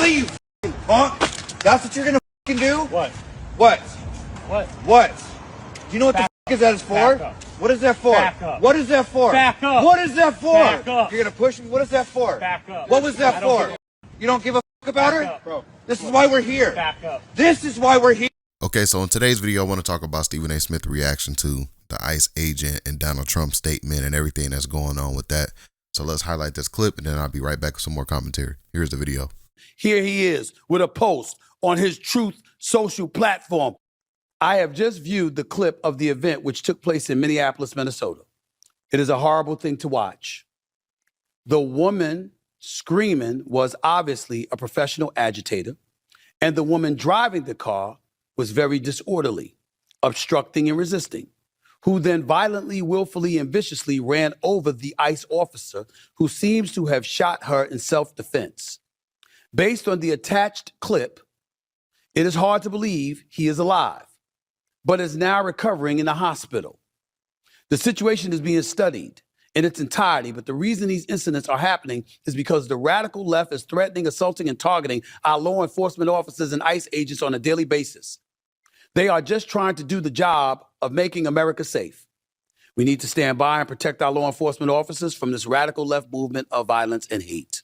you f***ing punk. That's what you're gonna f***ing do? What? What? What? What? You know what the f*** is that is for? Back up. What is that for? Back up. What is that for? Back up. What is that for? Back up. You're gonna push me? What is that for? Back up. What was that I don't for? give You don't give a f*** about Back her? up. Bro. This is why we're here. Back up. This is why we're here. Okay, so in today's video, I want to talk about Stephen A. Smith's reaction to the ICE agent and Donald Trump's statement and everything that's going on with that. So let's highlight this clip and then I'll be right back with some more commentary. Here's the video. Here he is with a post on his Truth social platform. I have just viewed the clip of the event which took place in Minneapolis, Minnesota. It is a horrible thing to watch. The woman screaming was obviously a professional agitator, and the woman driving the car was very disorderly, obstructing and resisting, who then violently, willfully, and viciously ran over the ICE officer who seems to have shot her in self-defense. Based on the attached clip, it is hard to believe he is alive, but is now recovering in the hospital. The situation is being studied in its entirety, but the reason these incidents are happening is because the radical left is threatening, assaulting, and targeting our law enforcement officers and ICE agents on a daily basis. They are just trying to do the job of making America safe. We need to stand by and protect our law enforcement officers from this radical left movement of violence and hate.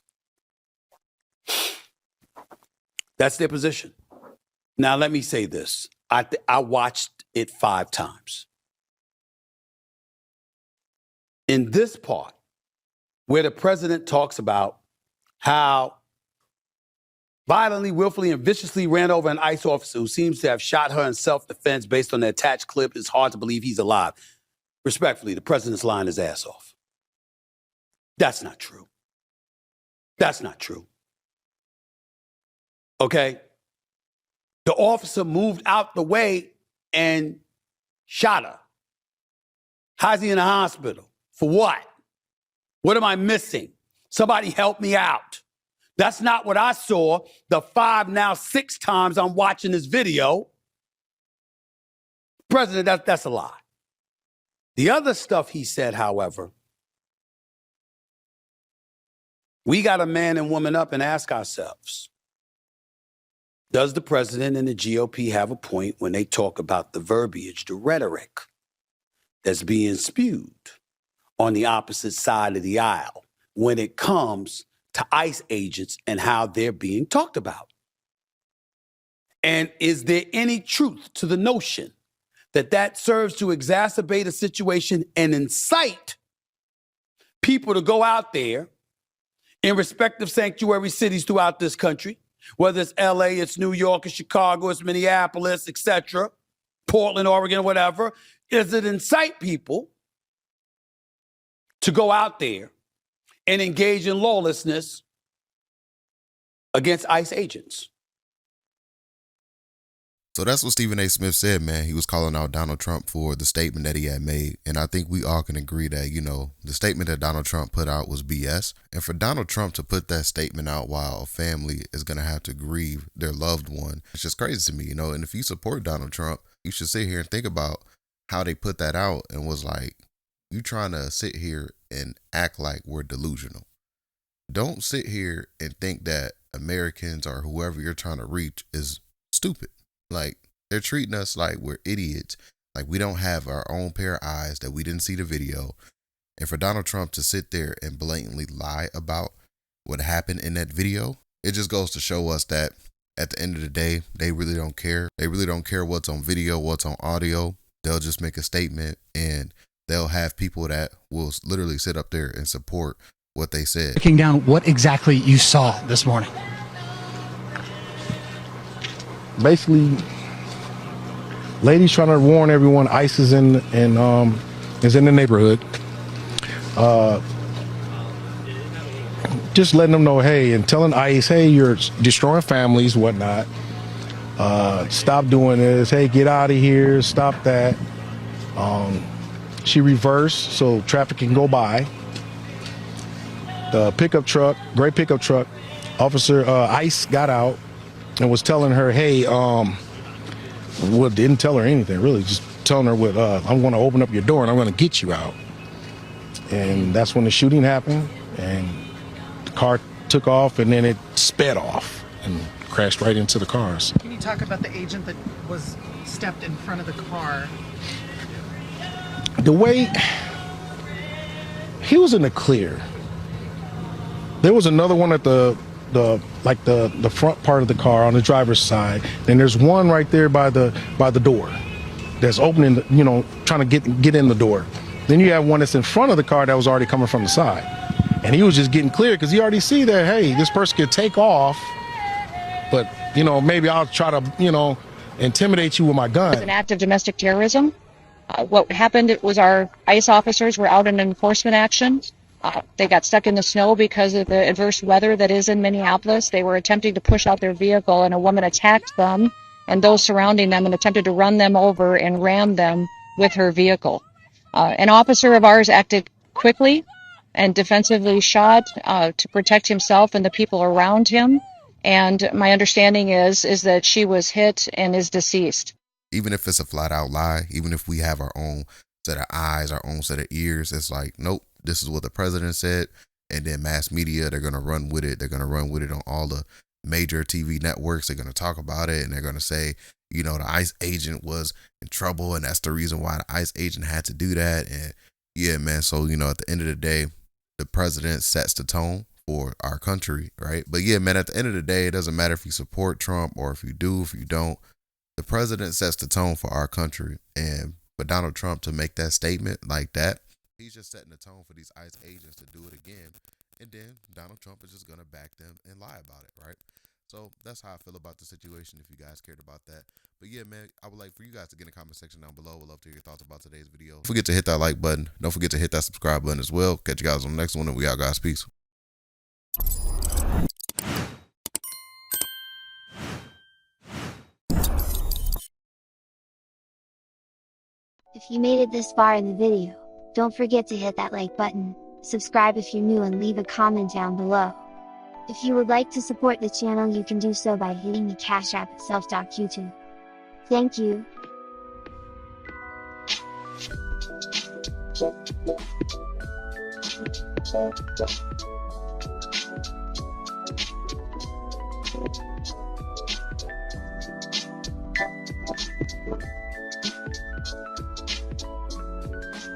That's their position. Now, let me say this. I watched it 5 times. In this part, where the president talks about how violently, willfully, and viciously ran over an ICE officer who seems to have shot her in self-defense based on the attached clip, it's hard to believe he's alive. Respectfully, the president's lying his ass off. That's not true. That's not true. Okay? The officer moved out the way and shot her. How's he in the hospital? For what? What am I missing? Somebody help me out. That's not what I saw the 5, now 6 times I'm watching this video. President, that's a lie. The other stuff he said, however, we got to man and woman up and ask ourselves, does the president and the GOP have a point when they talk about the verbiage, the rhetoric that's being spewed on the opposite side of the aisle when it comes to ICE agents and how they're being talked about? And is there any truth to the notion that that serves to exacerbate a situation and incite people to go out there in respective sanctuary cities throughout this country, whether it's LA, it's New York, it's Chicago, it's Minneapolis, etc., Portland, Oregon, whatever? Does it incite people to go out there and engage in lawlessness against ICE agents? So that's what Stephen A. Smith said, man. He was calling out Donald Trump for the statement that he had made. And I think we all can agree that, you know, the statement that Donald Trump put out was BS. And for Donald Trump to put that statement out while a family is going to have to grieve their loved one, it's just crazy to me, you know. And if you support Donald Trump, you should sit here and think about how they put that out and was like, you trying to sit here and act like we're delusional. Don't sit here and think that Americans or whoever you're trying to reach is stupid. Like, they're treating us like we're idiots, like we don't have our own pair of eyes, that we didn't see the video. And for Donald Trump to sit there and blatantly lie about what happened in that video, it just goes to show us that at the end of the day, they really don't care. They really don't care what's on video, what's on audio. They'll just make a statement and they'll have people that will literally sit up there and support what they said. Breaking down what exactly you saw this morning. Basically, ladies trying to warn everyone ICE is in the neighborhood. Just letting them know, hey, and telling ICE, hey, you're destroying families, whatnot. Stop doing this. Hey, get out of here. Stop that. She reversed so traffic can go by. The pickup truck, gray pickup truck, officer ICE got out and was telling her, hey, well, didn't tell her anything, really, just telling her what, I'm going to open up your door and I'm going to get you out. And that's when the shooting happened, and the car took off and then it sped off. and crashed right into the cars. Can you talk about the agent that was stepped in front of the car? The way he was in the clear. There was another one at the front part of the car on the driver's side, and there's one right there by the door that's opening, trying to get in the door. Then you have one that's in front of the car that was already coming from the side, and he was just getting clear because he already see that, hey, this person could take off, but maybe I'll try to intimidate you with my gun. It was an act of domestic terrorism. What happened was our ICE officers were out in enforcement action. They got stuck in the snow because of the adverse weather that is in Minneapolis. They were attempting to push out their vehicle, and a woman attacked them and those surrounding them and attempted to run them over and ram them with her vehicle. An officer of ours acted quickly and defensively shot to protect himself and the people around him. And my understanding is that she was hit and is deceased. Even if it's a flat out lie, even if we have our own set of eyes, our own set of ears, it's like, nope, this is what the president said. And then mass media, they're going to run with it. They're going to run with it on all the major TV networks. They're going to talk about it, and they're going to say, the ICE agent was in trouble, and that's the reason why the ICE agent had to do that. And yeah, man. So, at the end of the day, the president sets the tone for our country, right? But yeah, man, at the end of the day, it doesn't matter if you support Trump or if you do, if you don't. The president sets the tone for our country. And for Donald Trump to make that statement like that, he's just setting the tone for these ICE agents to do it again. And then Donald Trump is just going to back them and lie about it, right? So that's how I feel about the situation, if you guys cared about that. But yeah, man, I would like for you guys to get in the comment section down below. We'd love to hear your thoughts about today's video. Don't forget to hit that like button. Don't forget to hit that subscribe button as well. Catch you guys on the next one, and we out, guys. Peace. If you made it this far in the video, don't forget to hit that like button, subscribe if you're new, and leave a comment down below. If you would like to support the channel, you can do so by hitting the Cash App at self.youtube. Thank you.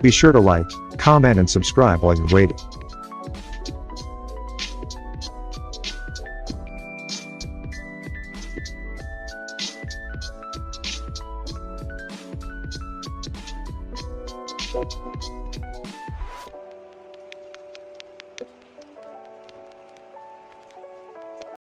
Be sure to like, comment and subscribe while you're waiting.